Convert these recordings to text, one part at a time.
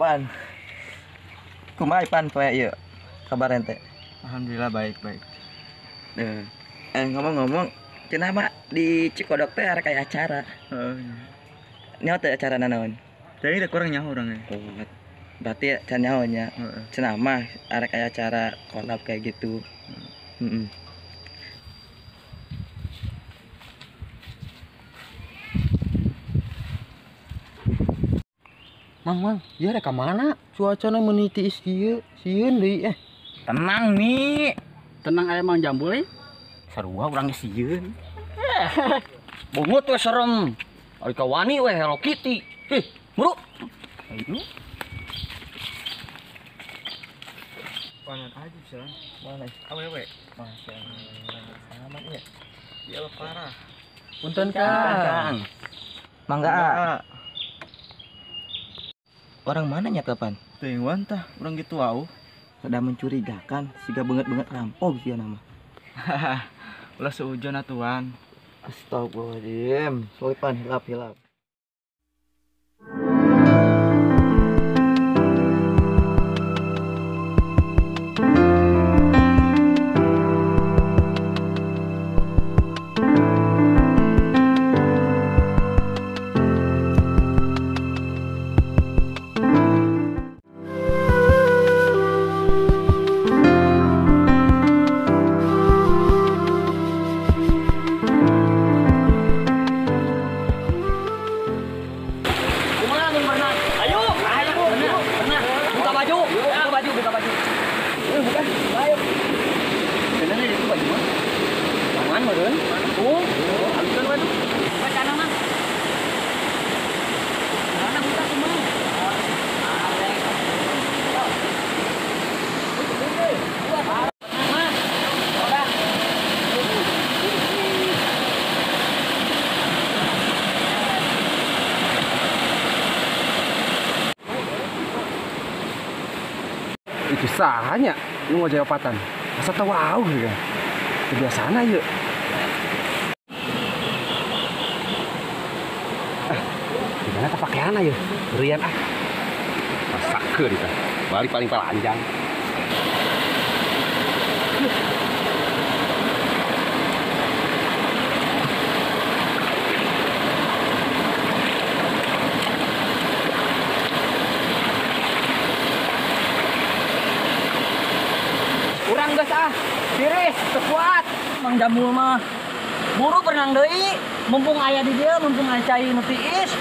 Pan. Kumaha Pan poe ieu? Kabar ente? Alhamdulillah baik-baik. Ngomong-ngomong, cenah mah di Cikodok teh arek aya acara. Nyaho teh acara naon? Jadi udah kurang nyaho orangnya. Oh, berarti can nyaho nya. Cenah mah arek aya acara kolab kayak gitu. Heeh. Mang, ya rek ka mana? Cuacana meniti ieu, sieun deui Tenang nih. Tenang aya Mang Jambul Sarua urang sieun. Bungut we serem. Ari ka wani we Hello Kitty. Bro. Ayo. Panan aja sih. Mana? Awewe. Masya Allah. Selamat ya. Dia parah. Punten Kang. Mangga. Orang mana nya kapan? Teuing tah, urang gitu wau. Sudah mencurigakan, siga banget rampok sih nama. Ulah seujon atuan. Astagfirullahaladzim. Soipan hilap. Itu sahanya lu mau jawabatan. Masa tahu wow gitu kan. Kebiasaan aja. Gimana tak pakaian aja? Berian Masa ke kita. Balik paling panjang. Urang geus tiris, kuat. Mang Jambul mah buru berenang deui, mumpung aya di dieu, mumpung aya cai nu tiis.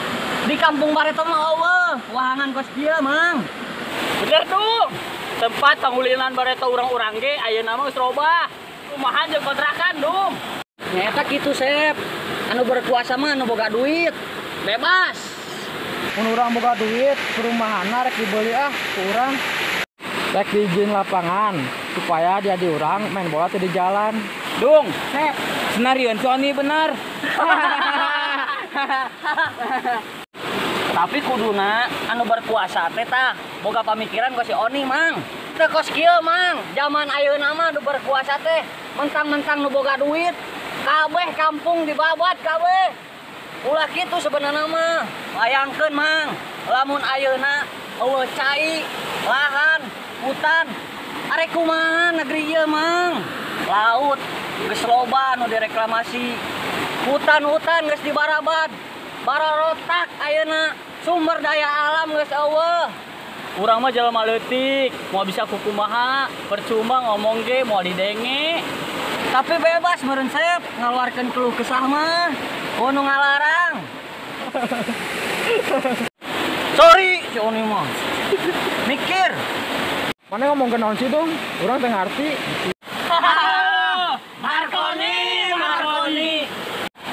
Di kampung Bareta mah eueuh, wahangan kos dieu, Mang. Bener dong. Tempat pangulinan Bareta urang-urang ge ayeuna mah geus robah. Kumaha jeung kontrakan, Dum? Nyata kitu, Sep. Anu berkuasa mah anu boga duit. Bebas. Mun urang boga duit, perumahanna rek dibeli ku urang. Rek diizin lapangan supaya dia di urang main bola teh di jalan. Dung, Sep. Senarion Sony bener. Tapi kuduna anu berkuasa teh tah boga pamikiran ku si Oni, Mang. Teu kos kieu, Mang. Zaman ayeuna mah nu berkuasa teh mentang-mentang nu boga duit, kabeh kampung dibabat kabeh. Ulah kitu sebenarnya mah. Bayangkeun, Mang, lamun ayeuna eueuh cai, lahan, hutan, arek kumaha negeri ieu, Mang? Laut geus loba nu direklamasi. Hutan-hutan geus dibarabat. Bararotak ayeuna, sumber daya alam geus eueuh. Urang mah jelema leutik, mau bisa kukumaha, percuma ngomong ge mau didenge. Tapi bebas meureun Sep ngaluarkeun keluh kesah mah. Nu ngalarang. Sorry, si Oni mah. Mikir. Mana ngomong ke naon sih, Dong? Urang teh ngarti. Marconi.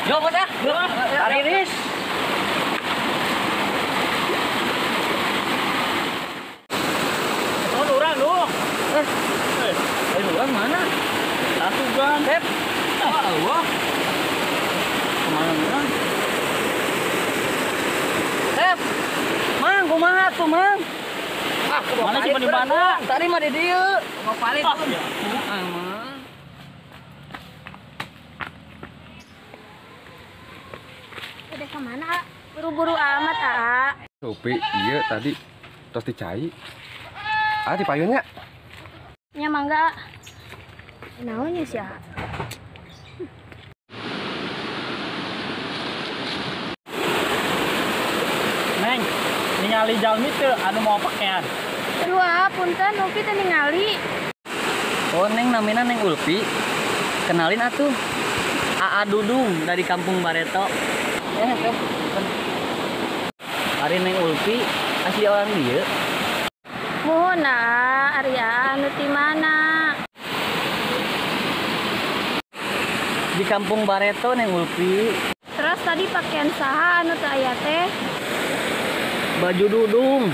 Yo, bocah. Ariris. Oh, urang lu. Urang mana? Satu gan. Sep. Wah. Kemana urang? Sep. Mang, kumaha tuh, Mang? Mana sih di mana? Tadi mah di dieu. Mau palit tuh. Udah kemana, A? Buru-buru amat, A. Sopi, iya tadi tos dicai. Ah dipayunnya. Nya mangga. Naon ya sia? Neng, ningali jalmi teu anu mau pakaian. Aduh, punten Ulpi teh ningali. Oh, Neng namina Neng Ulpi. Kenalin atuh. Aa Dudung dari Kampung Bareto. Teh. Ari Neng Ulpi asli orang dieu. Muhuna, Arya anu ti mana? Di Kampung Bareto Neng Ulpi. Terus tadi pakaian saha anu teu aya teh? Baju dudung.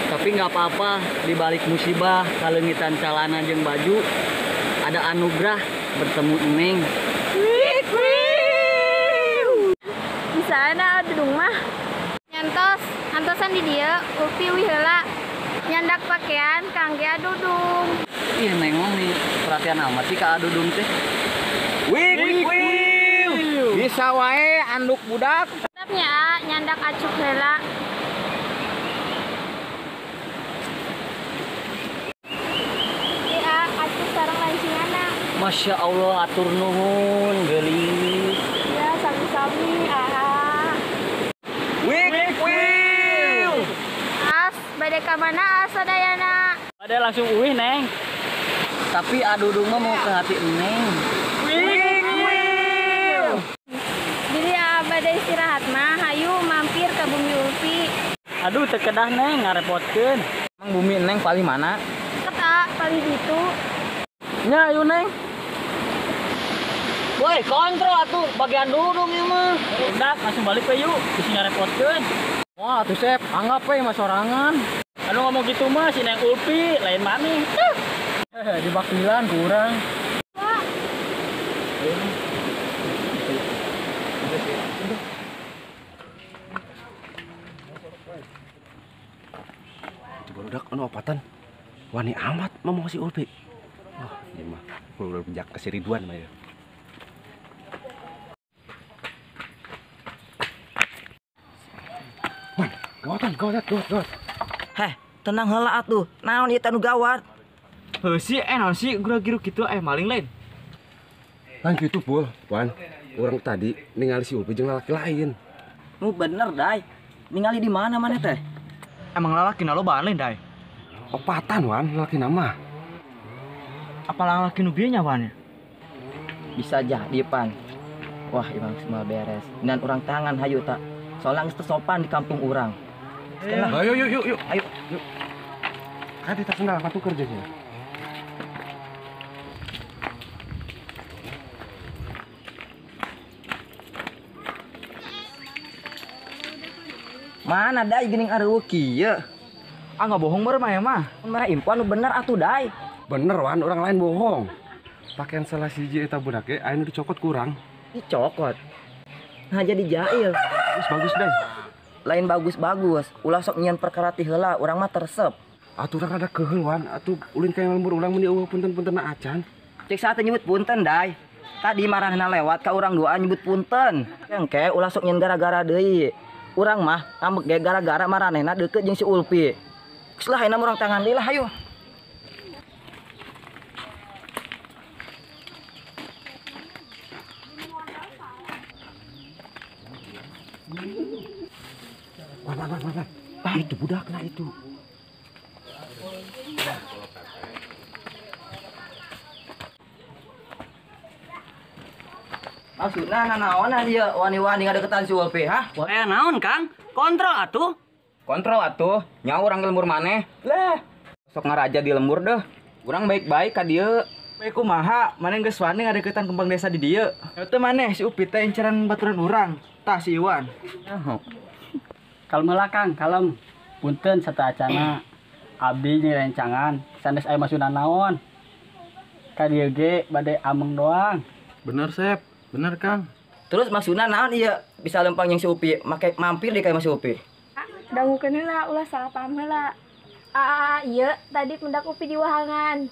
Tapi nggak apa-apa, di balik musibah, kalengitan calana jeung baju, ada anugerah bertemu Neng. Di sana dudung mah. Antosan di dia, Ulpi wih heula. Nyandak pakaian kangge dudung. Ih Neng mah nih perhatian amat sih ka dudung teh. Wih. Bisa wae anduk budak. Tetapnya nyandak acuk heula. Iya, acuk sareng lancinganna. Masya Allah atur nuhun geulis. Ya, sami-sami As, bade ka mana sadayana? Ada langsung uih Neng. Tapi adudung mah mau ke hati Neng. Jadi bade istirahat mah, hayu mampir ke Bumi Ulpi. Aduh terkedah Neng ngarepotkeun. Emang bumi Neng paling mana? Kata paling itu. Nya ayo Neng. Woi kontrol atuh bagian dudung ieu mah. Udah langsung balik we yuk, geus ngarepotkeun. Wah, tuh Sep, anggap we mah sorangan. Anu ngomong gitu mah si Neng Ulpi lain maneh. Di bakilan kurang. Itu barudak anu opatan. Wani amat mau si Ulpi. Wah, ieu mah udah pejak ke si Ridwan mah ya. Man, gawat. Heh, tenang heula atuh. Naon ieu tanu gawat? Heuh sih naon sih gura-giru kitu maling lain. Kan gitu Pul, Wan. Orang tadi ningali si Ulpi jeung lalaki lain. Nu bener, Dai. Ningali di mana maneh teh? Emang lalaki na lobaan lain dai. Opatan Wan, lalaki nama. Apa lalaki nu bieu nyawana? Bisa jadi, Pan. Wah, imang semua beres. Dan orang tangan hayu tak. Soalnya geus sopan di kampung urang. Ayo, yuk. Ayo. Kan kita sendal apa tuh kerjanya? Mana Dai geuning areueuh kieu? Ah nggak bohong baru mah ya mah. Mun mah info anu bener atuh Dai. Bener Wan, orang lain bohong. Pakaian salah siji eta budak ge anu dicokot kurang. Dicokot. Nah jadi jahil. Terus bagus deh. Lain bagus-bagus. Ulah sok nyieun perkara ti heula, urang mah tersep. Atuh urang rada keheul Wan, atuh ulin ka lembur urang mun eueuh punten-puntenna acan. Cek saat nyebut punten Dai. Tadi marahna lewat ka urang doa nyebut punten. Engke ulah sok nyieun gara-gara deui. Urang mah ngambek ge gara-gara maranehna deukeut jeung si Ulpi. Geus lah hayeuna urang tangan deui lah hayu. Wan. Itu budakna itu. Maksudna naon ieu wani-wani ngadeukeutan si Ulpi, hah? Naon Kang? Kontrol atuh. Kontrol atuh, nya urang lembur maneh. Leh, sok ngaraja di lembur deh. Urang baik-baik ka dieu. Bae kumaha, maneh geus wani ngadeukeutan kembang desa di dieu. Eta maneh si Upit teh inceran baturan urang. Tah si Iwan. Kalem heula Kang, kalem. Punten sata acana. Abdi nya rencangan, sandes aya masunan naon. Ka dieu ge bade ameng doang. Bener Sep, bener Kang. Terus maksudna naon ieu? Bisa lempang jeung si Upi, make mampir di ka si Upi. Dangukeun heula, ulah salah paham heula. Ieu tadi pundak Upi di wahangan.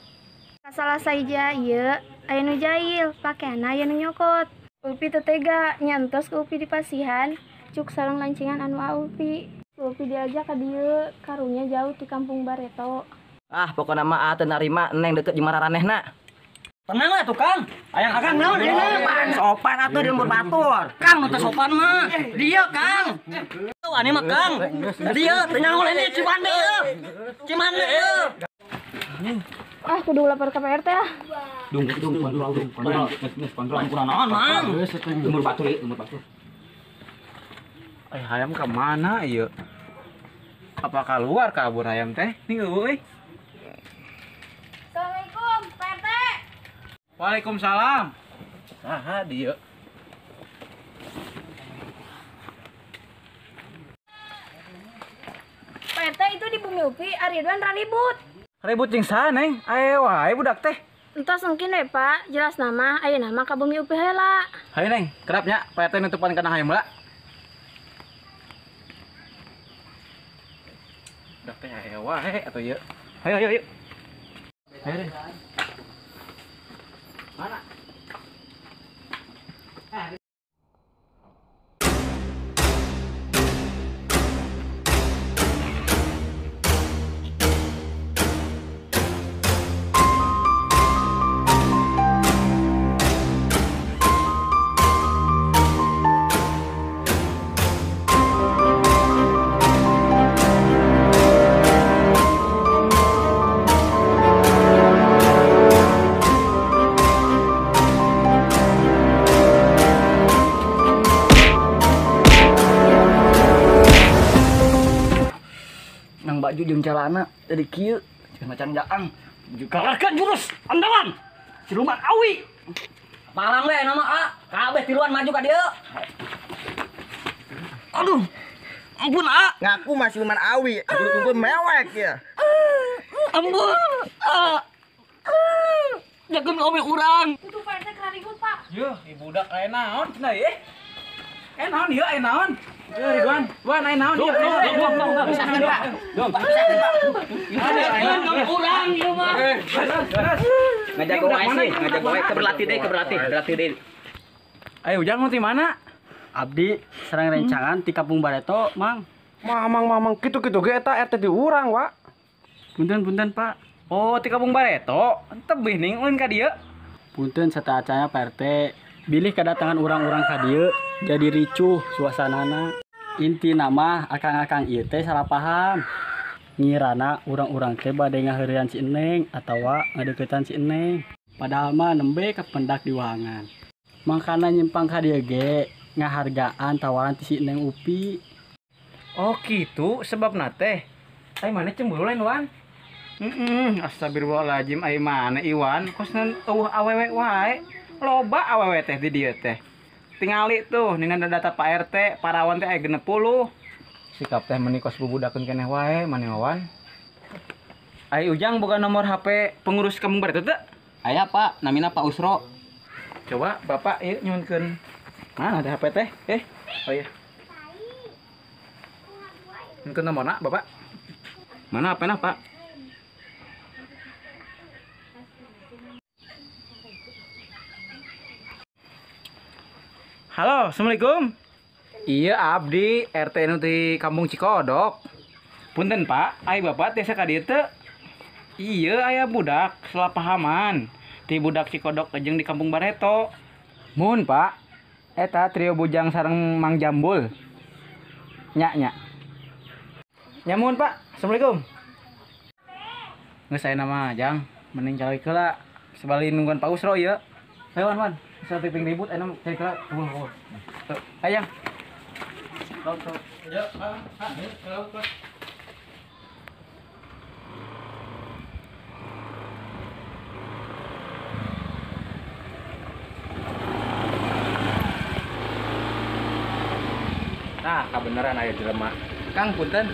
Salah saja ieu, aya nu jahil, pakaianna aya nu nyokot. Ulpi teu tega nyantos ke Upi di pasihan, cuk sareng lancingan anu Ulpi. Ulpi diajak ke dieu, karunya jauh di Kampung Bareto. Ah, pokoknya mah teu narima neng deket jeung mararanehna. Tenang lah tukang. Ayang akang naon ieu Sopan atuh di lembur batur. Kang nu teu sopan mah. Dia Kang. Wani mah Kang. Dia teu nyaho ini Cimande ieu. Cimande ieu. Ah, kudu lapor ke PRT ah. Kontrol naon Mang? Lembur batur ieu, lembur batur. Hayam ke mana ieu? Apa keluar kabur hayam teh? Ning eueuh euy. Assalamualaikum, PRT. Waalaikumsalam. Saha dieu? PRT itu di Bumi Upi, Ariduan ralibut. Ribut jeung saha neng? Ayo wae budak teh. Entos mungkin deh Pak, jelas nama, ayo nama ke Bumi Upi heula. Hayu neng, kerapnya PRT nutupan kana hayam heula. Budak teh ayo wae atuh ieu. Hayu hayu hayu. Hayu deh. Mana? Nang baju jeung calana tadi kieu jeung macan jaang. Galarkeun jurus andalan. Siluman awi. Parang we nama A. Kabeh tiluan maju ka dieu. Aduh. Ampun A. Ngaku mah siluman awi, tunggu mewek ya. Ampun. A. Jakeun omi urang. Itu PRT ralibut Pak. Yuh, ibu budak aya naon cenah ieu? Naon ieu aya naon? Yuh Ridwan, Wan aya naon ieu? Pisakeun Pak. Jakeun omi urang ieu mah. Ngajak gue sih, ngajak gue keberlatih deh. Ayo Ujang mau di mana? Abdi serang rencangan di Kampung Bareto, Mang. Mamang kitu-kitu ge eta RT di urang, Wak. Punten Pak. Oh, di Kampung Bareto. Tebih ning ulin ka dieu. Punten setaacanya Pak RT. Bilih kedatangan orang-orang ka dieu jadi ricuh suasanana. Inti nama akang-akang ieu teh salah paham. Ngirana urang-urang teh bade ngaheureuyan si Eneng atawa ngadeuketan si Eneng. Padahal mah nembe kependak di wahangan. Mangkana nyimpang ka dieu ge ngahargaan tawaran ti si Eneng Upi. Oh, gitu sebabna teh. Ai mana cemburu lain Wan? Astagfirullahaladzim, ai mana Iwan? Kosna awewe wae. Loba awewe teh di dieu teh. Tingali tuh, nina data Pak RT, parawan teh aya 60. Sikap teh menikos bubudakeun keneh wae, maneh Wan. Ai Ujang boga nomor HP pengurus Kampung Bareto teh? Aya Pak, namina Pak Usro. Coba Bapak ieu nyuhunkeun. Mana ada HP teh? Oh iya. Nyuhunkeun nomorna Bapak. Mana HP-na, Pak? Halo, Assalamualaikum. Iya, Abdi, RT nu di Kampung Cikodok. Punten, Pak, ai Bapak desa ka dieu teu? Iya, aya budak salah pahaman. Di budak Cikodok jeung di Kampung Bareto. Mun, Pak. Eta trio bujang sareng Mang Jambul. Nya. Nyamun, Pak. Assalamualaikum. Geus saya nama Jang, mending cari heula. Sebali nungguan Pak Usro ieu. Ayo Wan. Bisa piping ribut enak cari heula. Tunggu. Ayo Jang. Ya, nah, kebenaran aya jelema. Kang, punten.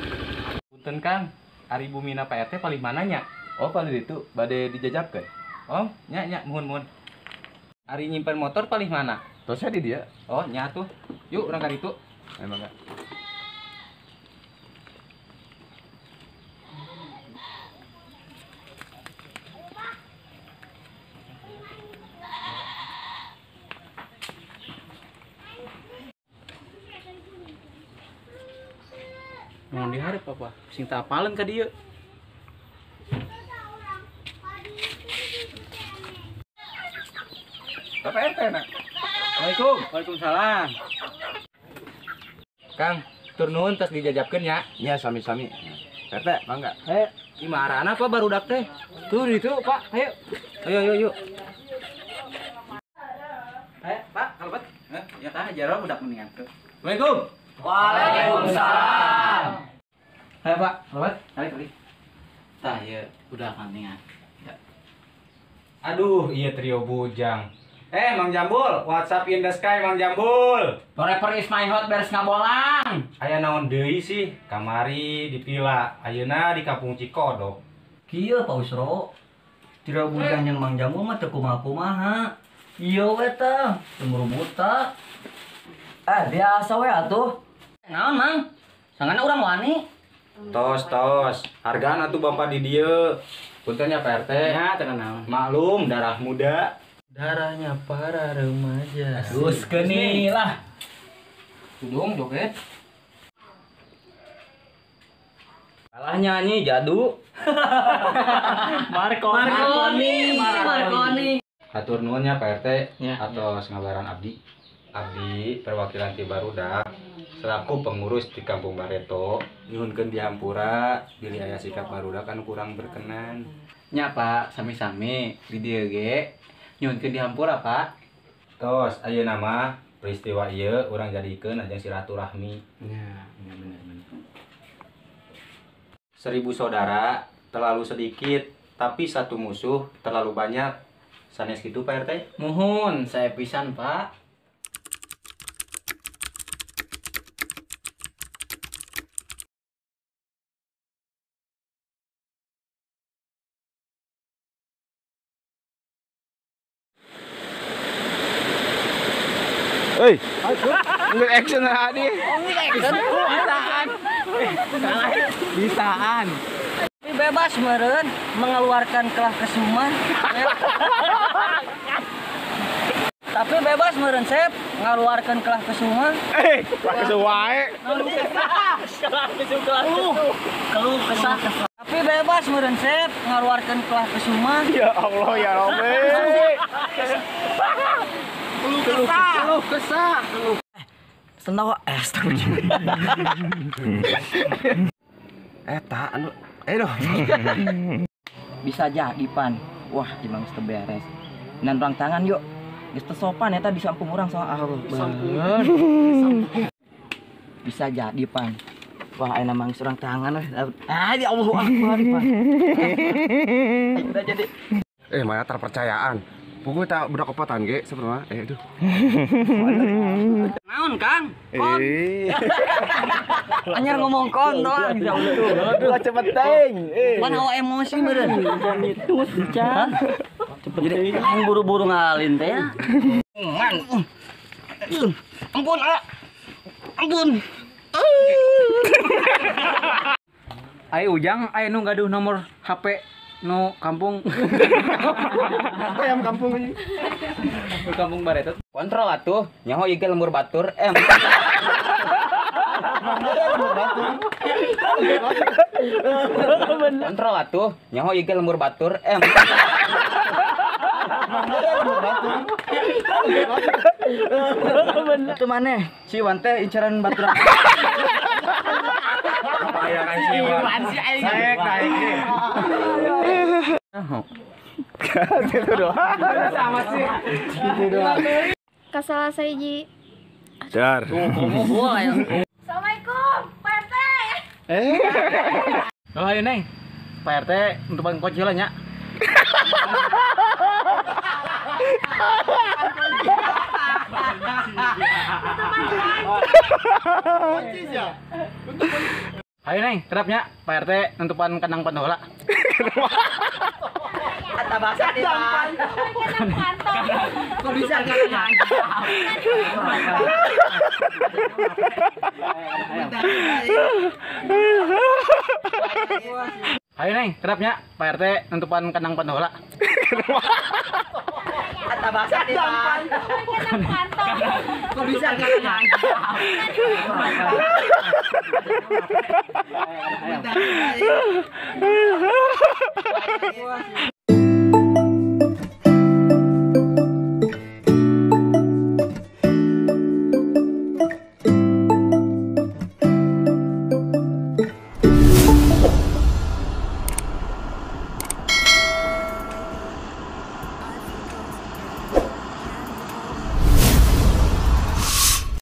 Punten Kang. Ari bumina Pak RT paling mananya? Oh, paling itu bade dijajabkeun. Oh, nya muhun. Ari nyimpen motor paling mana? Tosnya di dia. Oh, nya tuh. Yuk, urang ka ditu. Emang enggak. Mau diharap apa? Sing tapalen ka dieu. Bapak RT nak. Assalamualaikum. Waalaikumsalam. Kang, tur nuhun tos dijajabkeun ya. Ya sami-sami. RT, mangga. Gimana apa barudak teh? Tuh itu, Pak. Ayo. Ayo. Ayo, Pak, kalebet. Ya tah jaro budak mendingan tuh. Assalamualaikum. Waalaikumsalam. Ayo, Pak, kalebet. Kali. Tah ya udah mendingan. Ya. Aduh, iya trio bujang. Mang Jambul, WhatsApp in the sky Mang Jambul. Forever is my hot beres ngabolang. Aya naon deui sih? Kamari di Pila, ayeuna di Kampung Cikodok. Kieu Pak Usro. Tira bujang yang Mang Jambul mah teu kumaha-kumaha. Ieu we teh, teu buta. Biasa we atuh. Naon, Mang? Sangana urang wani. Tos, hargaan atuh Bapak di dieu. Punten ya Pak RT. Ya, teu naon. Maklum darah muda. Darahnya para remaja. Gus keuni lah. Tudung joget. Kalah nyanyi jadu. Marconi. Hatur nuhun ya Pak RT Ya, atas ngabaran abdi. Abdi perwakilan ti barudak selaku pengurus di Kampung Bareto nyuhunkeun di hampura bilih aya sikap barudak kan kurang berkenan. Nya Pak, sami-sami di dieu ge nyuhunkeun di hampura Pak. Tos ayeuna mah peristiwa ieu urang jadikeun ajang silaturahmi. Ya, bener. 1000 saudara terlalu sedikit, tapi satu musuh terlalu banyak. Sanes gitu Pak RT? Muhun, saya pisan, Pak. Hei, nggak action tadi. Bisaan. Tapi bebas meren mengeluarkan kelah kesuman. Tapi bebas meren Sep mengeluarkan kelah kesuman. Pakai sewae. Keluh kesah. Tapi bebas meren Sep mengeluarkan kelah kesuman. Ya Allah ya Rabbi. Keluh kesah. Sendawa Tak anu dong. bisa jadi pan. Wah, emang teu beres. Nan rang tangan yuk. Geus teu sopan eta di sampung urang soal bisa jadi pan. Wah, ayeuna mah surang tangan weh. Ya Allahu Akbar pan. Udah jadi. Mana terpercayaan. Pokoknya tak budak opatan ge sebenarnya. Aduh. Naon Kang? Kon. Anyar ngomong kon doang. Aduh, cepet teng. Man hawa emosi meureun. Jadi yang buru-buru ngalin teh ya. Man. Ampun, ampun. Ayo Ujang, ayo nu gaduh nomor HP nu kampung. Ayam kampung ini. Kampung Bareto. Kontrol atuh, nyaho ieu lembur batur. Kontrol atuh, nyaho ieu lembur batur. Itu maneh si Wan teh incaran baturan. Aya kan si Wan. Naik deh. Gitu doang. Sama sih. Gitu doang. Kasalah saiji. Dar. Assalamualaikum, Pak RT. Oh ayo Neng. Pak RT untuk bang kocilan nya. Ayo Neng, kerapnya Pak RT nutupan kandang pendola. Kata bahasa di Pak. Kok bisa kandang? Ayo Neng, kerapnya Pak RT nutupan kandang pendola. Kata bahasa di Pak. kantong. Kok bisa